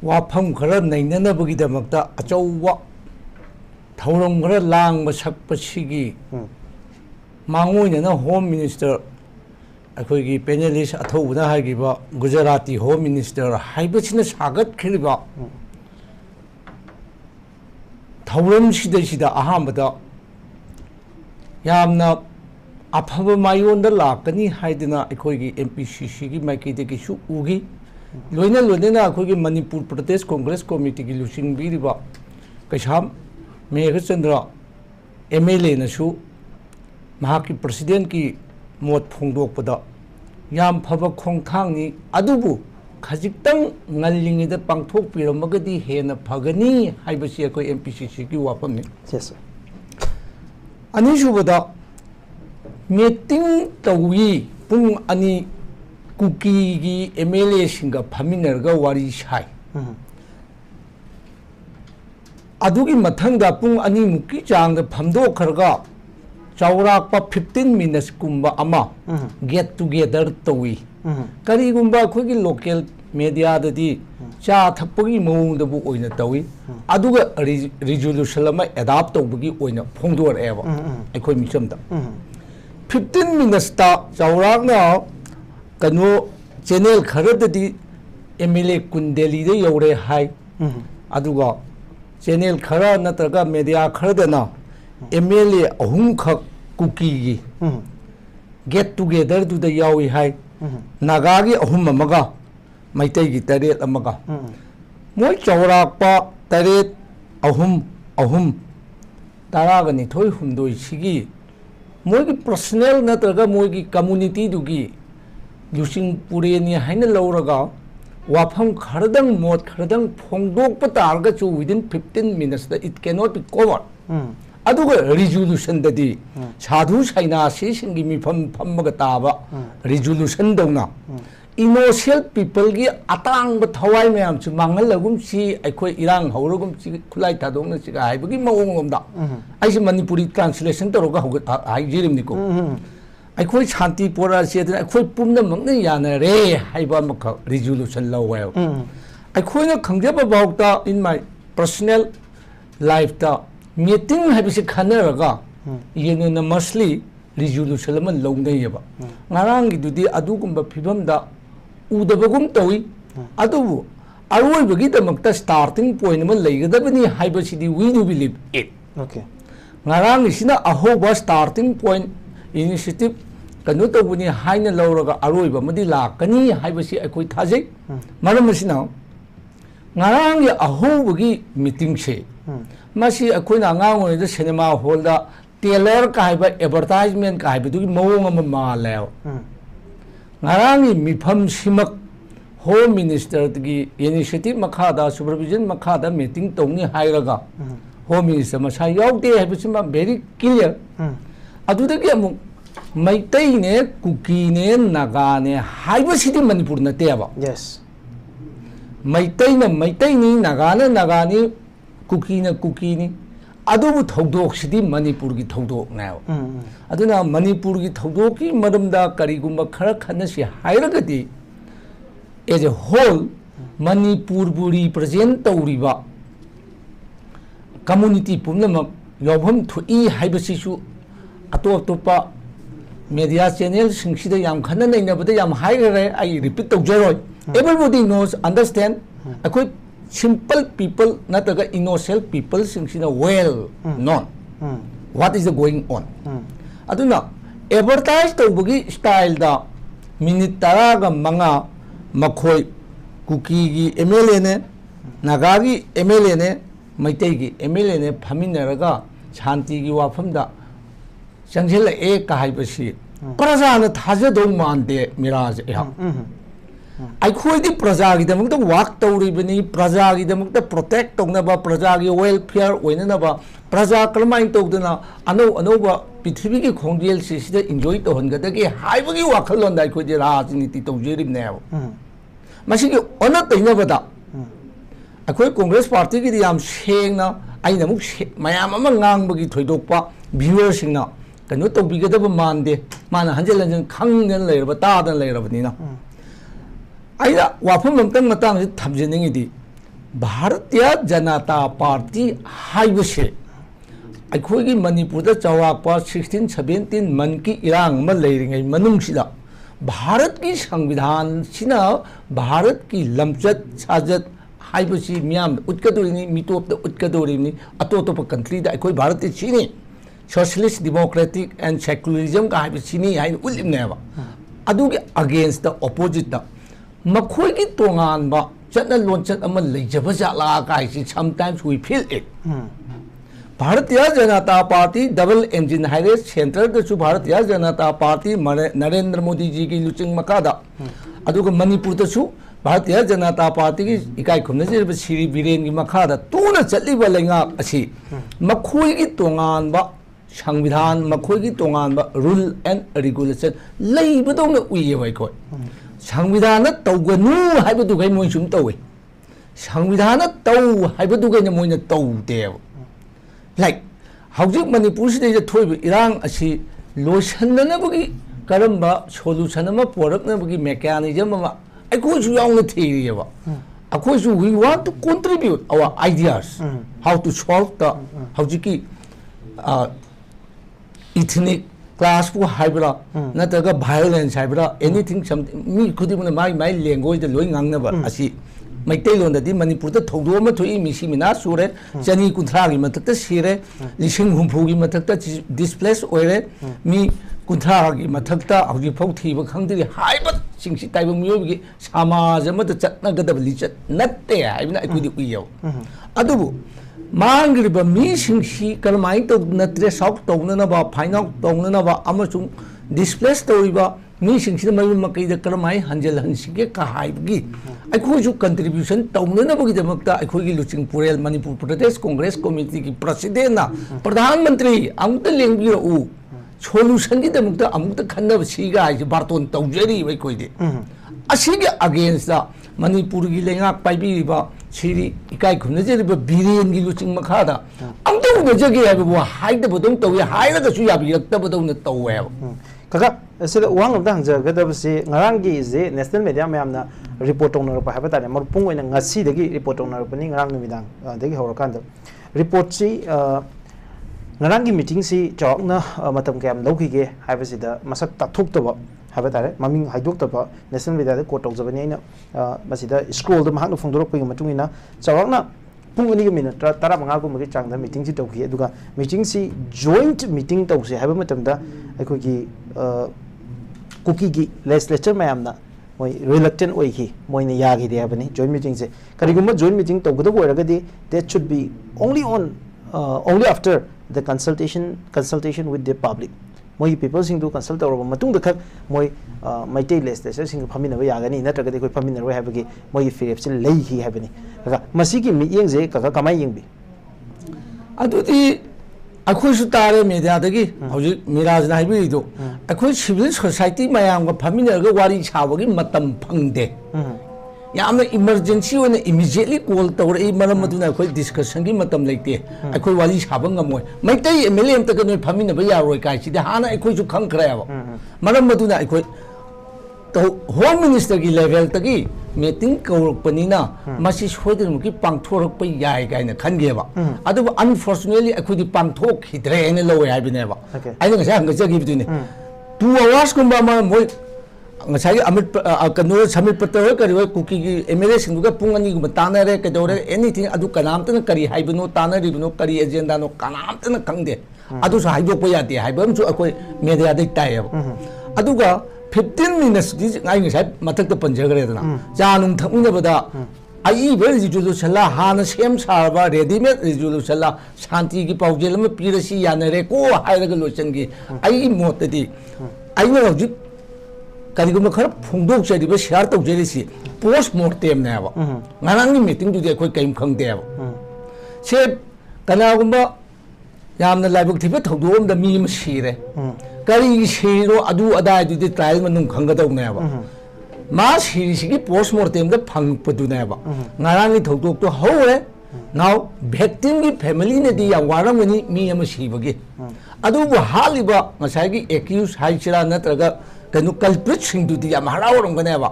वाफम खरा नैननबगीदमक्ता अचौवा थौरम खरा लांग सकपसिगी मांगोइनना होम मिनिस्टर अखोइगी पैनलिस्ट अथौबना हाइगिबा गुजराती होम मिनिस्टर हाइबसिना सागतखिरिबा थौरम सिदा अहामदा यामना अफब मायोंदा लाकनी हाइदना अखोइगी एमपीसीसी की माइकेदगिसु उगी लोइना लोइना अखोइगी मणिपुर प्रदेश कांग्रेस कमिटी की लुसिंगबिरिबा कैसाम मेघचंद्र एमएलए नसु महाकी प्रेसिडेंट की मोट फोंदोकपदा याम फब खोंथांगनी अदुबु खजिक्तंग ngalingida pangthok piramagadi hena phagani haibasi akoi MPCC की वाफमनी yes ani subada meeting tawi pung ani kuki gi MLA singa phaminerga wari sai adugi mathangda pung ani muki changda phamdo kharga chawrak pa 15 minutes kumba ama get together tawi kari gumba khogi local media dadi cha thapagi mawungdabu oina tawi aduga resolution lama adapt tawbagi oina phongdor eba akhoi mishamda 15 minutes ta chawrak na kanu channel kharadadi MLA kundeli de yore hai aduga channel khara natraga media kharadana MLA ahum khak kuki gi get together du da yawi hai naga gi ahum amaga maitai gi taret amaga moi chawrak pa taret ahum taraga ni thoi humdoi sigi moi gi personal natraga moi gi community du gi lusing pureni haina lauraga wafam khardang mot khardang phongdok pa targa chu within 15 minutes that it cannot be covered aduga resolution dadi sadhu saina si singi mi phamaga taba resolution dawna innocent people gi atang ba thawai mayam chu mangal lagum si aikhoi irang hauragum si khulai thadongna si ga haibagi mawong lomda ai si manipuri translation toroga hai jirim niko aikhoi shanti pora si da aikhoi pumna mangna yana re haiba makha resolution lawa aikhoi na khangjaba bawta in my personal life ta meeting habisi khanaraga unanimously resolution lama longnayeba ngarang gidudi adugumba phibamda udabagum tawi adubu aroibagi damakta starting point ma leigadabani haibasidi we do believe it okay ngarang isina ahoba starting point initiative kanu tawbuni haina lauraga aroiba madi lakani haibasi akoi thajai maramasina ngarang ya ahobagi meeting se masi akoina angang oida cinema hall da trailer ka haiba advertisement ka haiba dugi mawong ama maleo ngarangi mifam simak home minister gi initiative makhada supervision makhada meeting tongni hairaga home minister masa yaute haiba sima very clear adudagi amu maitai ne kuki ne naga ne haiba sidi manipur na teba yes maitai ni naga ni kuki ni adubu thodok sidi manipur gi thodok na aduna manipur gi thodok ki madamda karigumba khara khana si hairagadi as a whole manipur bu represent tawriba community pumna yobham thui haibasisu atopa media channel singsida yam khana naina bada yam haigare I repeat tawjaroi everybody knows understand akoi simple people nataga innocent people singsina well known what is going on aduna advertise tawbagi style da minute taraga manga makhoi kuki gi MLA ne naga gi MLA ne maitai gi MLA ne phaminaraga shanti gi wafamda changjela e ka haibasi praja na thajado mande miraj ya aikhoi praja gi damakta work tawribani praja gi damakta protect tongnaba praja gi welfare oinanaba praja kalmain tawdana anoba prithvi gi khongjel sida enjoy tohongadagi haibagi wakhalon da aikhoi rajniti tawjerib ne masigi ona tainabada aikhoi congress party gi yam sengna aina muk mayam ama ngangbagi thoidokpa viewers singna kanu tawbigadaba mande mana hanjelan khangnan leiraba tadan leirabani na aida wafam amtang matang thamjeningi di Bharatiya Janata party हाइबसे अखोगी Manipur चौराप 16-17 मन की इरांग लेरिंगै मनुंगसिदा भारत की संविधान सिना भारत की लमचत साजत हाइबसी मियाम उतकदोरिनी मिटोप उतकदोरिनी अतोतोप country दा अखोई भारत सिनी socialist democratic and secularism का हाइबसिनी हाइन उलिमनेबा अदुगे against the opposite दा मखोई की तोंगानबा चटना लोंचत अमा लेजबा जाला काइसी sometimes we feel it Bharatiya Janata party double engine है सेंट्रल दसु भारतीय जनता पार्टी नरेंद्र मोदी जी की लुचिंग मकादा मणिपुर दसु भारतीय जनता पार्टी की इकाई खुमनजिरब सिरी बीरेन की मखादा तूना चलिब लेंगाक असी मखोई की तोंगानब संविधान मखोई की तोंगानब रूल एंड रेगुलेशन लेबदौन उइयेब अखोय संविधान तौगनु हाइबदुगै मोय सुम तौवे संविधान तौ हाइबदुगै मोयना तौदेब लाइक हौजिक मणिपुर से थोब इरांग असी लोसननबगी करम्बा सोल्यूशन अमा पोरकनबगी मेकानिज्म अमा अखोइसु यावना थेरियबा अखोइसु we want to contribute our ideas how to solve the हौजिकी इथनिक क्लास को हाइब्रा नतगा वायलेंस हाइब्रा एनीथिंग समथिंग मी खुदिमना माई लैंग्वेज द लोई ngangnaba असी मैतेलोंदी मणिपुर थोदोम थोई मिसी मिना सूरे चनी कुंथ्रा की मथक सिरे लिसिंग हुंफू की मथक डिस्प्लेस ओरे मी कुंथ्रा की मथक हौजिफौ थीब खंगदि हाइबत सिंगसि ताइब मियोबगी समाज अमत चटनगदब लिचत नत्ते हाइबना अकुदि उइयो अदुबु मांगरिब मी सिंगसि करमाइ तो नत्रे सॉक तौननबा फाइनल तौननबा अमसुं डिस्प्लेस तौइबा मी सिंगसि मयु मकैद करमाइ हंजल हंसिगे कहाइबगी अखोजु कंट्रीब्यूशन तौननबगी दमकता अखोगी लुचिंग पुरेल मणिपुर प्रदेश कांग्रेस कमिटी की प्रेसिडेंट ना प्रधानमंत्री अमुत लेंबिरउ सोल्यूशन की दमकता अमुत खन्नब सिगा हाइ बार्तोन तौजरी अखोइदे असिगे अगेंस्ट मणिपुर की लेंगा पाइबिरिबा सिरी इकाई खुनजरिबा बीरेन की लुचिंग मखादा अमुत उनजगे हाइबो हाइदबदों तौय हाइरगसु याबिरक्तबदौन तौवे काका ऐसे वांग अमदा हंजगदबसे ngaranggi je national media mayamna report tongnarakpa haiba tare marpung oina ngasi dagi report tongnarakpani ngarang numidang dagi horakanda report si ngaranggi meeting si chawakna matam kayam lawkhige haibasida masak tathoktoba haiba tare maming haidoktaba national media da quote tawjabani aina masida scroll da mahakna phongdorokpagi matungina chawakna pung ani minute 15 gumagi changda meeting si tawki aduga meeting si joint meeting tawse haiba matamda अखोगी कुकी की legislature मैमना मोय reluctant ओइखि मोयने यागिदे हाबनी joint meeting से करिगुम जॉइंट मीटिंग तौगदब ओरगदि that should be only after the consultation with the public मोय पीपल सिंग दु कंसल्ट तौरब मतुंग दखक मोय मैटे लेजिस्लेचर सिंग फमिनबा यागनी नत्रगदि कोइ फमिनरoi हाबगी मोय फिरेप से लेखि हाबनी कका मसीगी मियेंग जे कका कमाय येंगबी अदुदि अखोइसु तारे मीडियादगी हौजिक मिराजना हाइबिदो अखोइ सिविल सोसाइटी मयामगा फमिनरगा वारी छाबगी मतम फंगदे यामना इमरजेंसी ओने इमीडिएटली कॉल तौरई मरम मदुना अखोइ डिस्कशन की मतम लेते अखोइ वारी छाबंग गमोय मैतै एमएलए एम तक नोय फमिनबा यारोय काइसिदे हाना अखोइसु खंखरायाबा मरम मदुना अखोइ तो होम मिनिस्टर की लेवल तकी मीटिंग कौरपनीना मसी सोदरमुकी पांगथोरप याय गायना खनगेबा अदु अनफॉर्चुनेटली अखुदी पांगथोखिद्रे ने लवे हाइबिनेबा आइना ngasa hangajagibdune 2 hours kumba ma moi ngasa Amit कनो समित पत्र करिवे कुकी की एमएलए सिंगुगा पुंग अनि गुम तानारे कदोरे एनीथिंग अदु कनामतन करी हाइबनो तानारिबनो करी एजेंडा नो कनामतन खंगदे अदु सो हाइदोप याते हाइबमसु अखोइ मीडिया दे तायब अदुगा 15 minutes मथक पंजगरेदना चानुंग थकमिनबदा अईब रिजोल्यूशन हाना सेम सारबा रेडीमेड रिजोल्यूशन शांति की पाउजेल में पीरसी यानरे को हाइरग लोचन की अई मोतदी अईना हौजिक करिगुम खर फोंदोक चरिबा शेयर तौजेरिसी पोस्ट मोर्टेम नेबा ngarangni मीटिंग दुदे कोइ कइम खंगदेबा से कनागुम्बा यामना लाइबक थिबे थौदोम द मी सिरे करी सिरो अदु अदाय दुदे ट्रायल मनुंग खंगदौनेबा मा सिरिसिगी पोस्ट मोर्टेम द फंगपदुनेबा ngarangni थौदोक तो हौरे नाउ victim की फैमिली ने दी या वारमनी मी अम सिबगी अदु हालिबा ngसाइगी एक्यूज हाइचिरा नत्रगा कनु कल्प्रिट सिंह दुदी या हरावरंगनेबा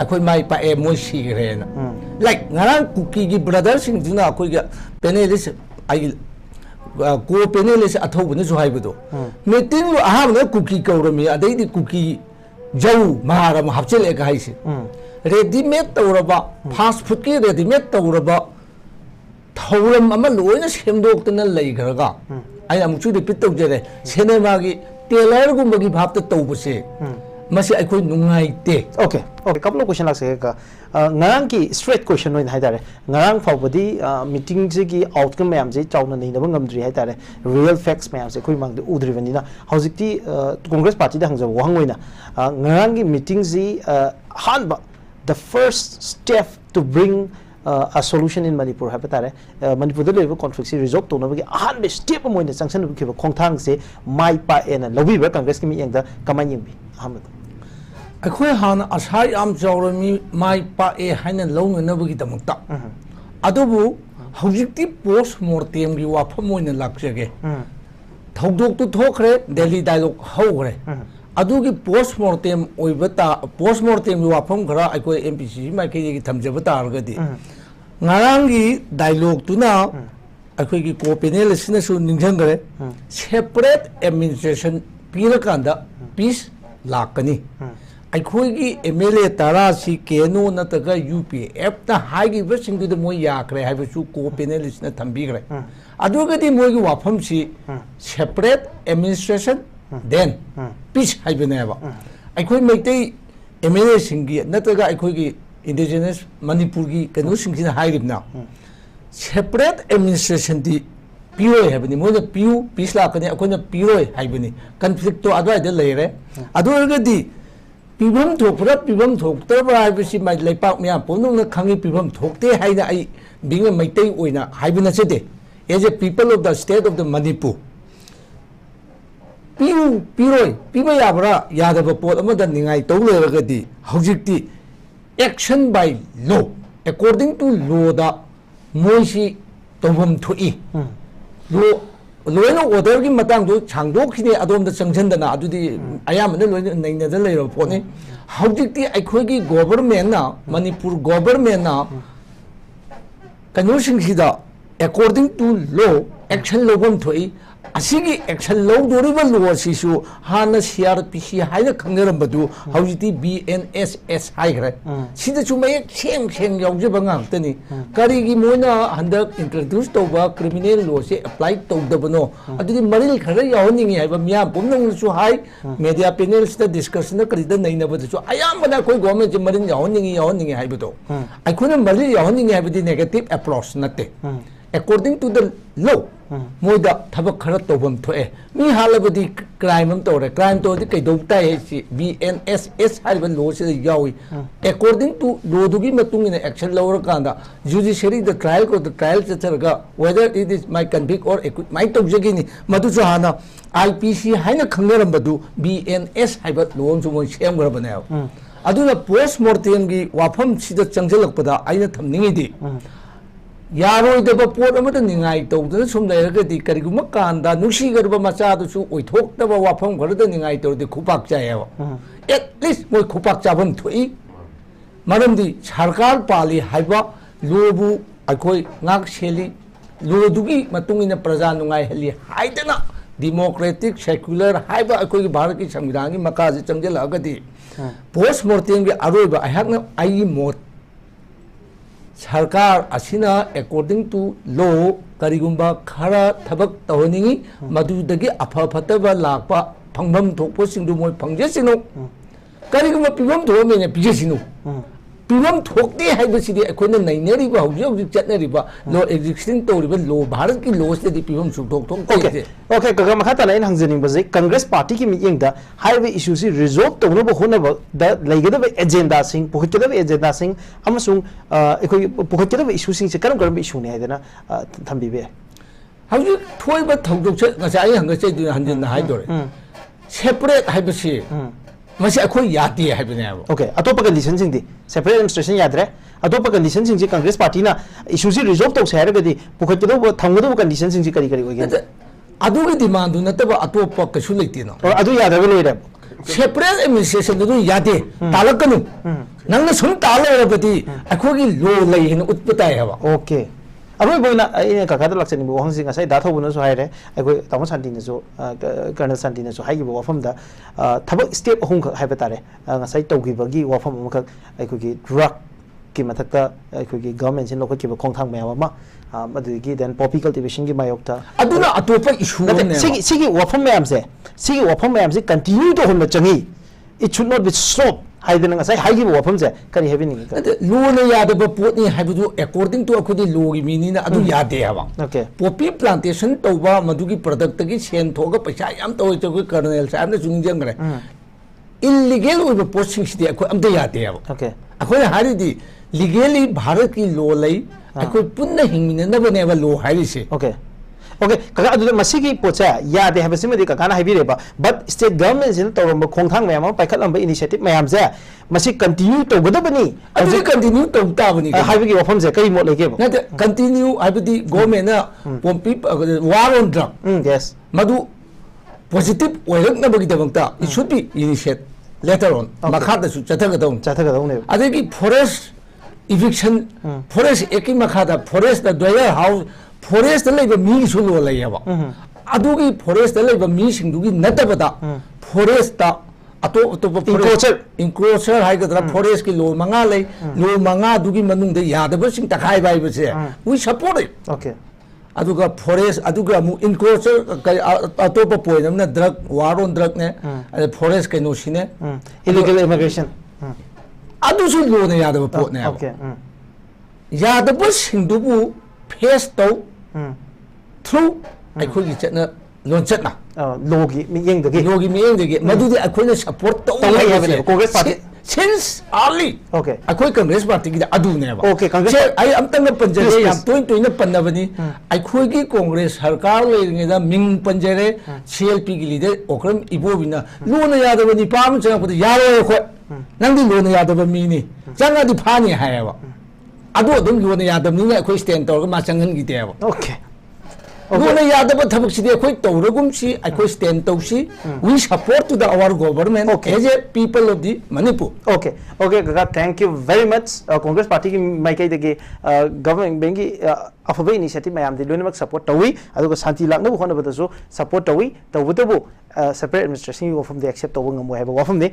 अखोइ माइ पाए मोइ सिगरेना like ngarang cookie gi brother sing juna koi ga panelist ai ko panelist athau ne so hai budo meeting lo aha na cookie kaurami adai di cookie jau maharam hapchel ek hai se ready made tawraba fast food ki ready made tawraba thauram ama loina semdok tana lei garaga ai amchu repeat tawjare cinema gi trailer gumba gi bhap ta tawbuse masi ai koi nungai te okay couple of question lakse ka ngarang ki straight question noin haidare ngarang fawbadi meeting ji ki outcome mayam ji chawna nei nabang ngamdri haidare real facts mayam se khoi mang de udrivani na hojikti congress party da hangja wangoi na ngarang ki meeting ji hanba the first step to bring a solution in Manipur habatare Manipur the level conflict se resolve to na hanbe step moin de sanction ki khongthang se mai pa ena lobi ba congress ki mi yang da kamai ying bi hamad अखोई हान acai आम चौरमी माई पा ए हाइना लौन नबगी दमक्ता अदुबु हौजिक्ति post mortem gi wafam oina lakjage thogdok tu thokre delhi dialogue hogre adugi post mortem oibata post mortem gi wafam khara akoi mpc mai ke gi thamjaba targadi ngarangi dialogue tu na akoi gi co panel sina su ningjangre separate administration pirakanda peace lakani अखोगी MLA तारा सी केनो नतगा UPF ता हाइगी busing दु मोय याक्रे हाइबसु को panellist न थंबीग्रे अदुगदि मोयगी वाफम सी separate administration then peace हाइबनेबा अखोय मैते MLA सिंगी नतगा अखोगी indigenous Manipur की केनो सिंगिना हाइरिबना separate administration दी पिरोय हाइबनि मोय पियु पीस लाकने अखोयना पिरोय हाइबनि कॉन्फ्लिक्ट तो अदवाय दे लेरे अदुगदि पीबम थोकरा पीबम थोकतबा हाइबसि माइ लेपाक म्या पोनुंग खंगी पीबम थोकते हाइना आई बिंग मैतै ओइना हाइबना चेदे as a people of the state of the Manipur पियु पिरोय पीबा याबरा यादब पोत अमद निंगाई तौ लेरगदि हौजिक्ति action by law according to law दा मोइसि तौबम थोई लॉ लोयन ऑर्डर की मतंग दो छांगदोखिने अदोम द चंगजनदना अदुदि अयामने लोयन नैनद लेरो फोने हौजिक्ति अखोगी गवर्नमेंट ना मणिपुर गवर्नमेंट ना कन्वर्सिंगसिदा अकॉर्डिंग टू लॉ एक्शन लोबम थोई असिगी एक्शन लौदोरिबा लॉ सिसु हाना CRPC हाइना खंगरबदु हौजिति BNSS हाइग्रे सिदा चुमै Seng Seng यावजबा ngangtani करिगी Moina हंदक introduce तौबा क्रिमिनल लॉ से अप्लाई तौदबनो अदुदि मरिल खरा यावनिंगी हाइबा मिया पुमनंगसु हाइ मीडिया पैनल से डिस्कशन करिदा नैनबदसु अयामना कोइ गवर्नमेंट जे मरिल यावनिंगी हाइबदो आइखोना मरिल यावनिंगी हाइबदि नेगेटिव अप्रोच नते according to the law मोइदा थबक खरा तौबम थोए मी हालबदि क्राइम हम तोरे क्राइम तो दि कैदौ ताइ सी BNSS हाइबा लॉ से यावी according to law दुगी मतुंग इन एक्शन लवर कांदा जुडिशरी द ट्रायल को द ट्रायल चचरगा whether it is my convict or acquit my तौजगिनी मदु हाना IPC हाइना खंगरबदु BNS हाइबा लॉ जो मोइ सेमगरबने अदुना पोस्ट मोर्टेम गी वाफम सिदा चंगजलकपदा आइना थमनिंगिदि यारोइदब पोट अमद निंगाई तौदन सुम लेरगदि करिगुम कांदा नुसीगरब मचादुसु ओइथोक्तब वाफम गरद निंगाई तौदि खुपाक चायेबा एटलीस्ट मोइ खुपाक चाबम थोई मरमदि सरकार पाली हाइबा लोबु अखोय ngak सेली लोदुगी मतुंगिन प्रजा नुंगाई हली हाइदना डेमोक्रेटिक सेक्युलर हाइबा अखोय भारत की संविधान की मकाजे चंगजलगदि पोस्ट मोर्टेम की अरोइबा अहाकना आई मोट सरकार असिना अकॉर्डिंग टू लॉ करिगुंबा खरा थबक तौनिंगी मदुदगी अफा फतबा लापा फंगबम थोपो सिंदु मोय फंगजेसिनु करिगुंबा पिबम थोमेने पिजेसिनु पिबम थोकते हाइबसिदि अखोइना नैनरिबा हौजि चटनरिबा लॉ एग्जिस्टिंग तौरिबा लॉ भारत की लॉ से पिबम सुथोक थोक ओके ओके कगा मखा तना इन हंजनिंग बजे कांग्रेस पार्टी की मीटिंग दा हाइवे इशू सी रिजॉल्व तौनब होनब द लेगदब एजेंडा सिंग पुखतदब एजेंडा सिंग अमसुंग एखोइ पुखतदब इशू सिंग से करम करम इशू ने हाइदना थंबिबे हौजि थोइबा थौदोक से ngasa ai hanga chei hanjin haidore separate haibasi मसे अखोई याती है बिने ओके अतोप कंडीशन सिंग दी सेपरेट एडमिनिस्ट्रेशन यादरे अतोप कंडीशन सिंग जी कांग्रेस पार्टी ना इशू से रिजॉल्व तो से हारगदी पुखतदो थंगदो कंडीशन सिंग जी करी करी होगे अदुगे डिमांड नतब अतोप कछु लेती ना और अदु यादरे लोइरे separate administration du yade talakanu nang na sum tala rabati akhogi lo lai hin utpatai haba okay अभी बोलना ये काका तो लक्ष्य नहीं वो हंसी का सही दाता बोलना सो है रे कोई तमो शांति ने सो कर्नल शांति ने सो हाई की वो फम दा थब स्टेप हों है बता रहे सही तो की बगी वो फम मुख कोई ड्रग की मतलब ता कोई गवर्नमेंट से लोग की वो खोंग थांग में आवा मधु की देन पॉपी कल्टीवेशन की मायोग था अदुना अतोपा इशू ने सिगी वो फम में हमसे कंटिन्यू तो होना चाहिए it should not be stopped हाइदन ngasai हाइगी वफम से करी हेबी नहीं लो ने यादब पोत नि हाइबदु अकॉर्डिंग टू अखुदी लो की मीनी ना अदु यादे हवा ओके पॉपी प्लांटेशन तौबा मधु की प्रोडक्ट की सेन थोगा पैसा याम तो कोई कर्नल साहब ने सुंजंग रे इलीगल ओइब पोस्टिंग सिदे अखो अमदे यादे हवा ओके अखो हारिदी लीगली भारत की लो लई अखो पुन्ना हिंगमिने नबने वा लो हारिसे ओके ओके काका अदु मसीगी पोचा यादे हबसिमदि काका ना हाइबिरेबा बट स्टेट गवर्नमेंट सिन तौरम खोंथांग मयाम पाइखलम इनिशिएटिव मयाम से मसी कंटिन्यू तौगदबनी अदु कंटिन्यू तौताबनी हाइबिगी वफम से कई मोट लेके नते कंटिन्यू हाइबदि गवर्नमेंट ना पोम्पी वार ऑन ड्रग यस मधु पॉजिटिव ओइरकनबगी दबंता it should be initiate later on मखादसु चथगदौ ने अदेगी फॉरेस्ट इविक्शन फॉरेस्ट एकी मखादा फॉरेस्ट द ड्रायर हाउस फॉरेस्ट लेबा मी सुलो लैयबा अदुगी फॉरेस्ट लेबा मी सिंगदुगी नतबदा फॉरेस्ट ता अतो इंक्रोचर हाइगदरा फॉरेस्ट की लो मंगा ले लो मंगा दुगी मनुंग दे यादब सिंग तखाय बाय बसे वी सपोर्ट इट ओके अदुगा फॉरेस्ट अदुगा मु इंक्रोचर अतो पोइन हमने ड्रग वार ऑन ड्रग ने फॉरेस्ट के नो सिने इलीगल इमिग्रेशन अदुसु लो ने यादब पोट ने ओके यादब सिंगदुबु फेस तो थ्रू अखोगी चना लोंचना लोगी मियेंग दगे मधुदे अखोइना support to Congress party since early okay अखोई कांग्रेस पार्टी की अदुनेबा ओके कांग्रेस आई अमतंग पंजरे याम तोइन पन्नबनी अखोई की कांग्रेस सरकार लेंगेदा मिंग पंजरे सीएलपी की लीडर ओक्रम इबोबिना लोन यादबनी पाम चंगपद यारो खो नंदी लोन यादब मीनी चंगादी फानी हायबा अदो अदुम लोन यादबनी अखोई स्टैंड तौर मा चंगन गितेबा ओके लोन यादब थबक सिदे अखोई तौरगुम सी अखोई स्टैंड तौसी we support to the our government as a people of the Manipur okay okay काका thank you very much Congress party की माइकई दगे गवर्नमेंट बैंक की अफब इनिशिएटिव मैम दे लोनमक सपोर्ट तवी अदुगा शांति लाकनबो होनबदसु सपोर्ट तवी तवबदबो सेपरेट एडमिनिस्ट्रेशन की वफम दे एक्सेप्ट तव ngamo है वफम दे